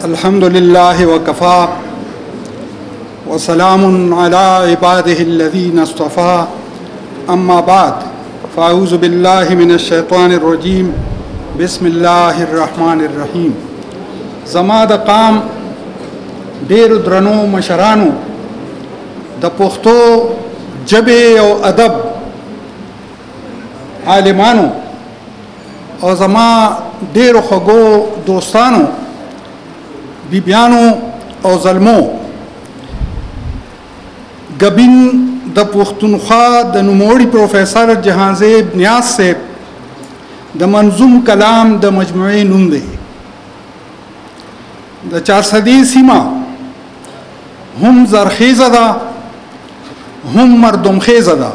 الحمد لله وكفى وسلام على عباده الذين اصطفى أما بعد فأعوذ بالله من الشيطان الرجيم بسم الله الرحمن الرحيم. زما د قام ډېرو درنو مشرانو د پښتو ژبې او ادب عالمانو او زما ډېرو خوږو دوستانو بیبیانو او زلمو ګبین د پښتونخوا د نوموړي پروفیسر جهانزیب نیاز صاحب د منظوم کلام د مجموعې نوم دی. د چارسدي سیمه هم زرخیزه ده هم مردمخیزه ده.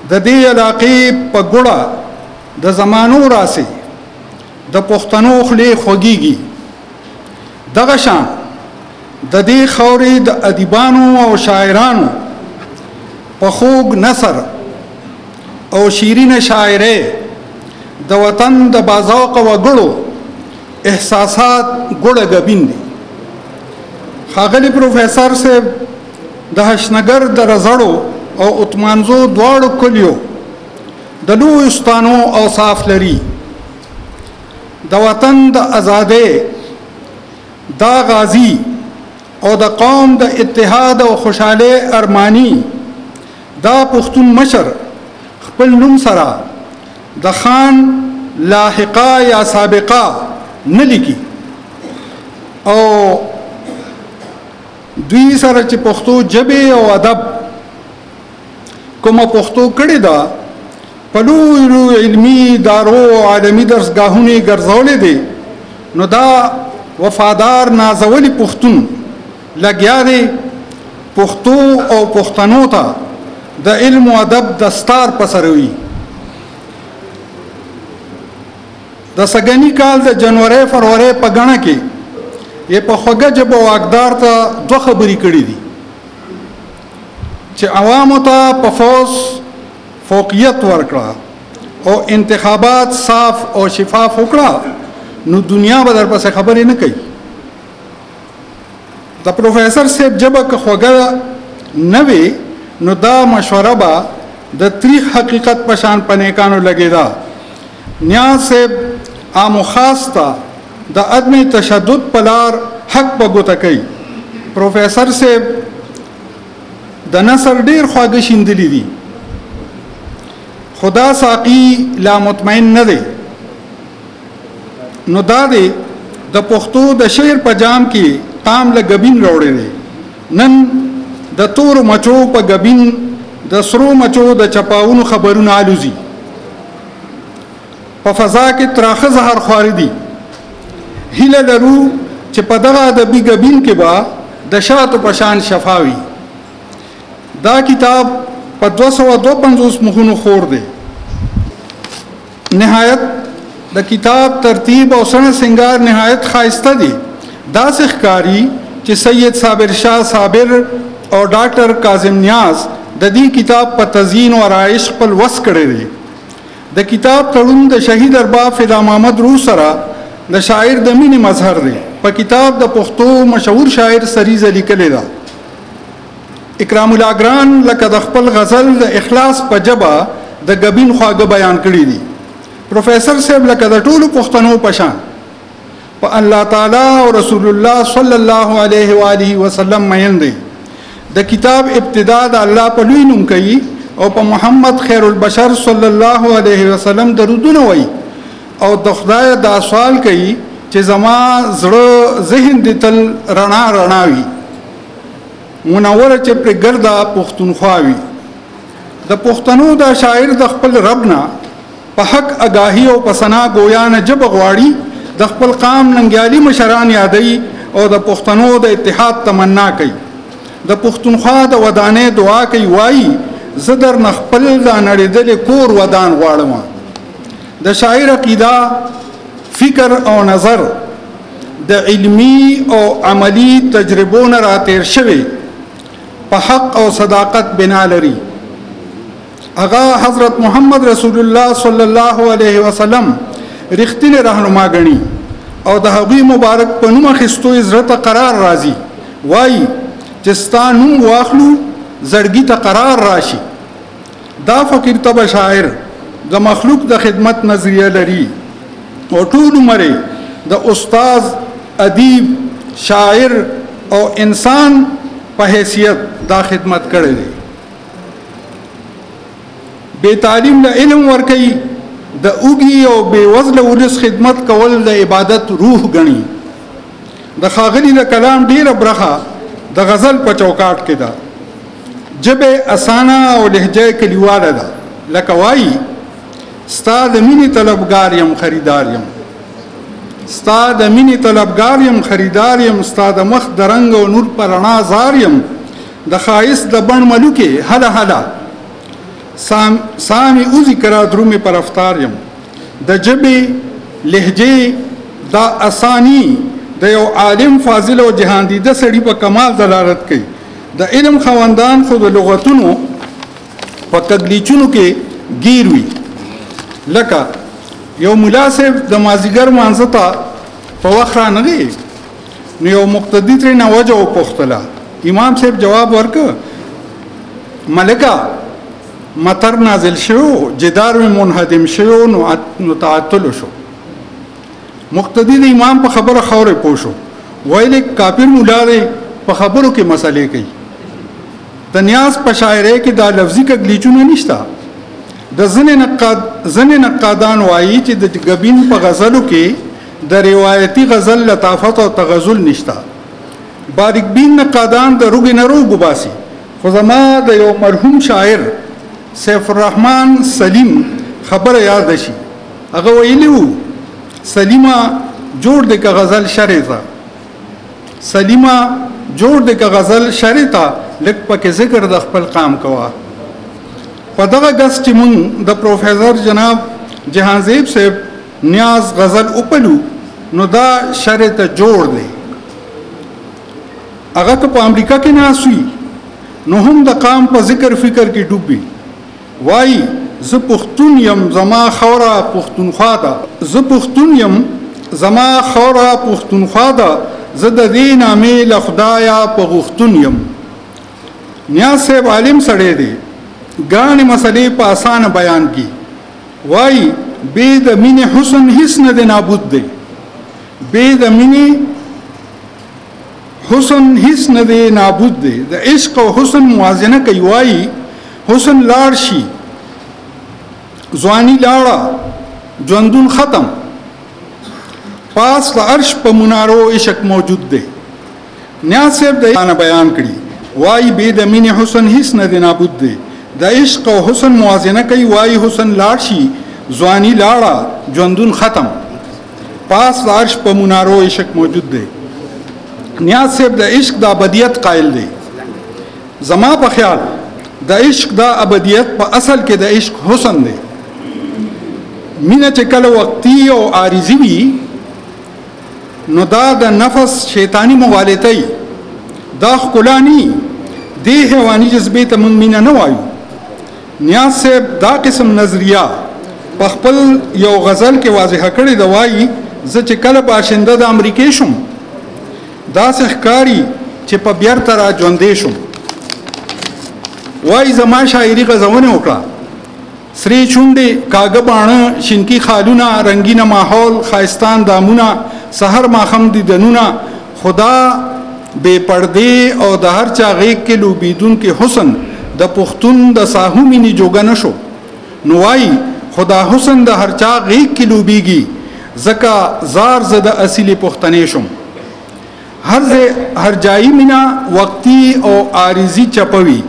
د دې علاقې په ګوړه د زمانو راسي د پښتنو خولې خوږیږي. دغه شان د دې خاورې د ادیبانو او شاعرانو په خوږ نثر او شیرینه شاعرۍ د وطن د باذوقه وګړو احساسات ګوړه ګبین دي. ښاغلي پروفیسر صاحب د هشنګر د رزړو او اتمانزو دواړو کلیو د لویو ستانو اوصاف لري. د وطن د ازادۍ دا غازی او د قوم د اتحاد او خوشحالۍ ارمانی دا پښتون مشر خپل نوم سره د خان لاحقه یا سابقه نه لیکي او دوی سره چې پښتو ژبې او ادب کومه پښتو کړې ده په لویو علمي ادارو او عالمي درسګاهونو ګرځولې دي نو دا وفادار نازولی پښتون لګیا دی پښتو او پښتنو ته د علم او ادب دستار پسروي. د سګنی کال د جنوري فروری په غاڼه کې یې په خوږه ژبه واقدار ته دوه خبرې کړې دي چې عوامو ته په فوقیت ورکړه او انتخابات صاف او شفاف وکړه نو دنیا به در پسې خبرې نه کوي. د پروفیسر صاحب ژبه که خوږه نه وي نو دا مشوره به د تاریخ حقیقت په شان په نیکانو لګېده. نیاز صاحب عام و خاص ته د عدم تشدد په لار حق په ګوته کوي. پروفیسر صاحب د نثر ډېر خواږه شیندلي دي. خدا ساقي لا مطمئن نه دی نو دا دی د پښتو د شعر په جام کې تام له ګبین راوړی دی. نن د تور مچو په ګبین د سرو مچو د چپاونو خبرونه الوزي. په فضا کې تراخه زهر خواري دي. هیله لرو چې په دغه ادبي ګبین کې به د شاتو په شان شفاوي. دا کتاب په 252 مخونو خور دی. نهایت د کتاب ترتیب او سن سنگار نهایت خاصه دي. دا ښکاری چې سید صابر شاه صابر او ډاکټر کاظم نیاز د دې کتاب په تزیین او آرایش خپل وس کړی دی. د کتاب تړون د شهید ارباب فدا محمد روح سره د شاعر د مینې مظهر دی. په کتاب د پښتو مشهور شاعر سریزه لیکلې ده. اکرام الله ګران لکه د خپل غزل د اخلاص په جبه د ګبین خواږه بیان کړی دي. پروفیسر صاحب لکه د ټولو پښتنو په شان په الله تعالی او رسول الله صلی الله علیه و آله وسلم مین دی. د کتاب ابتدا د الله په لوی نوم کوي او په محمد خیر البشر صلی الله علیه وسلم درودونه وایي او د خدای دا سوال کوي چې زما زړه ذهن دې تل رڼا رڼا وي منوره چې پر ګرځا پښتونخوا وي. د پښتنو د شاعر د خپل ربنا په حق اگاهی او پسنا گویا نه جب غواړي د خپل قام ننګیالي مشران یادوي او د پښتنو د اتحاد تمنا کوي. د پښتونخوا د ودانې دعا کوي وایي زه در نه خپل د نړېدلې کور ودان غواړم. د شاعر عقیده فکر او نظر د علمی او عملی تجربو نه راتیر شوی په حق او صداقت بنا لري. هغه حضرت محمد رسول الله صلی الله علیه وسلم رښتینی راهنما غني او د هغوی مبارک په نوم اخیستو یې زړه ته قرار راځي. وایي چې ستا نوم واخلو زړګي ته قرار راشي. دا فقیر طبع شاعر د مخلوق د خدمت نظریه لري او ټول عمر د استاد، ادیب، شاعر او انسان په حیثیت دا خدمت کړی دی. بے تعلیم له علم ورکوي، د اوږي او بې وزله ولس خدمت کول د عبادت روح ګڼي. د ښاغلي د کلام ډیره برخه د غزل په چوکاټ کې ده. ژبه اسانه او لهجه کلیواله ده. لکه وایي ستا د مینې طلبګار یم خریدار یم، ستا د مینې طلبګار یم خریدار یم، ستا د مخ د رنګ او نور په رڼا زار یم، د ښایست د بڼ ملوکې هله هله سامي اوزی کرا درومي پر افطار یم. د جبه لهجه دا اسانی د یو عالم فاضل او جهان دیده سړي په کمال دلالت کوي. د علم خواندان خو د لغتونو په تدلیچونو کې گیر وي. لکه یو ملا صاحب د مازیګر مانځه ته په وخت رانغی نو یو مقتدي ترېنه وجه وپوښتله. امام صاحب جواب ورکړ ملکه مطر نازل شو، جدار میں منهدم شو، نو تعطل شو. مقتدی د امام په خبره خوره پوشو ویل کافر مولا دی په خبرو کې مسئله کوي. د نیاز په شاعری کې دا لفظي کګلیچونه نشته. د ځنې نقادان وایي چې د غبین په غزلو کې د روایتي غزل لطافت او تغزل نشته. باریک بین نقادان د روګ نه روګ باسي. خو زما د یو مرحوم شاعر سیف الرحمن سلیم خبره یاد شي. هغه ویلو سلیمه جوړ د غزل شریطه، سلیمه جوړ د غزل شریطه، لک پکې ذکر د خپل قام کوا. په دغه غس چې مون د پروفیسور جناب جهانزیب صاحب نیاز غزل اوپلو نو دا شریطه جوړ دی. هغه ته په امریکا کې ناسوي نو هم د قام په ذکر فکر کې ډوبي. وای ز پښتون یم زما خوره پښتونخوا ده، ز پښتون یم زما خوره پښتونخوا ده، زه د دې نامې له خدایه په غوښتون یم. نیاز صاحب عالم سړی دی، ګڼې مسلې په اسانه بیان کی. وای بې د مینې حسن هیڅ نه دی نابود دی، بې د مینې حسن هیڅ نه دی نابود دی. د عشق او حسن موازنه کوي. وای حسن لاړ شي ځواني لاړه ژوندون ختم، پاس د عرش په منارو عشق موجود دی. نیاز صاحب د بیان کړي. وای بې د مینې حسن هیڅ نه دی نابود دی. د عشق او حسن موازنه کوي. وای حسن لاړ شي ځواني لاړه ژوندون ختم، پاس د عرش په منارو عشق موجود دی. نیاز صاحب د عشق د ابدیت قائل دی. زما په خیال د عشق دا ابدیت په اصل کې د عشق حسن دی. مینه چې کله وقتی او عارضی وي نو دا د نفس شیطانی مغالطه دا ښکلانی دی. حیواني جذبې ته موږ مینه نه وایو. نیاز صاحب دا قسم نظریه په خپل یو غزل کې واضح کړی دی. وایي زه چې کله باشنده د امریکې شم داسې ښکاري چې په بیرته را ژوندی شم. وای زما شاعري غزونه وکړه، سری چونډې کاغه باڼه شینکی خالونه رنگینه ماحول خایستان دامونه سحر ماخم دي دنونه خدا بے پردے او د هر چا غیږ کې لوبیدون کې حسن د پښتون د ساهو مینې جوګه نشو. نو وای خدا حسن د هر چا غیږ کې لوبیږي زکا زار زده اصلي پښتنې شم. هر جایی مینا وقتی او عارضی چپوي.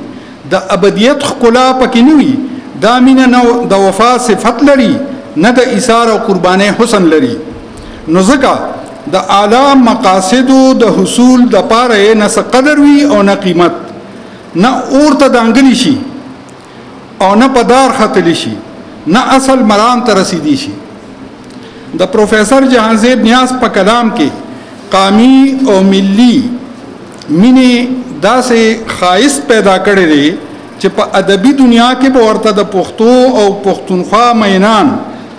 د ابدیت خلا پکې نه وي. دا مینه نو د وفا صفت لري نه د ایثار او قرباني حسن لري. نو ځکه د اعلی مقاصد د حصول د پاره نه قدر وي او نه قیمت، نه اورته دانګلی شي او نه پدار خطلی شي، نه اصل مرام ته رسیدي شي. د پروفیسور جهانزیب نیاز په کلام کې قومي او ملي مینه داسې خایست پیدا کړی دی چې په ادبي دنیا کې به ورته د پښتو او پښتونخوا مینان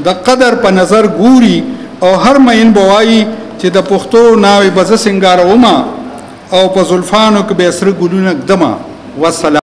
د قدر په نظر ګوري او هر مین بوایي چې د پښتو ناوې به زه سینګارومه او په زلفانو کې به سره ګلونه ږدمه. والسلام.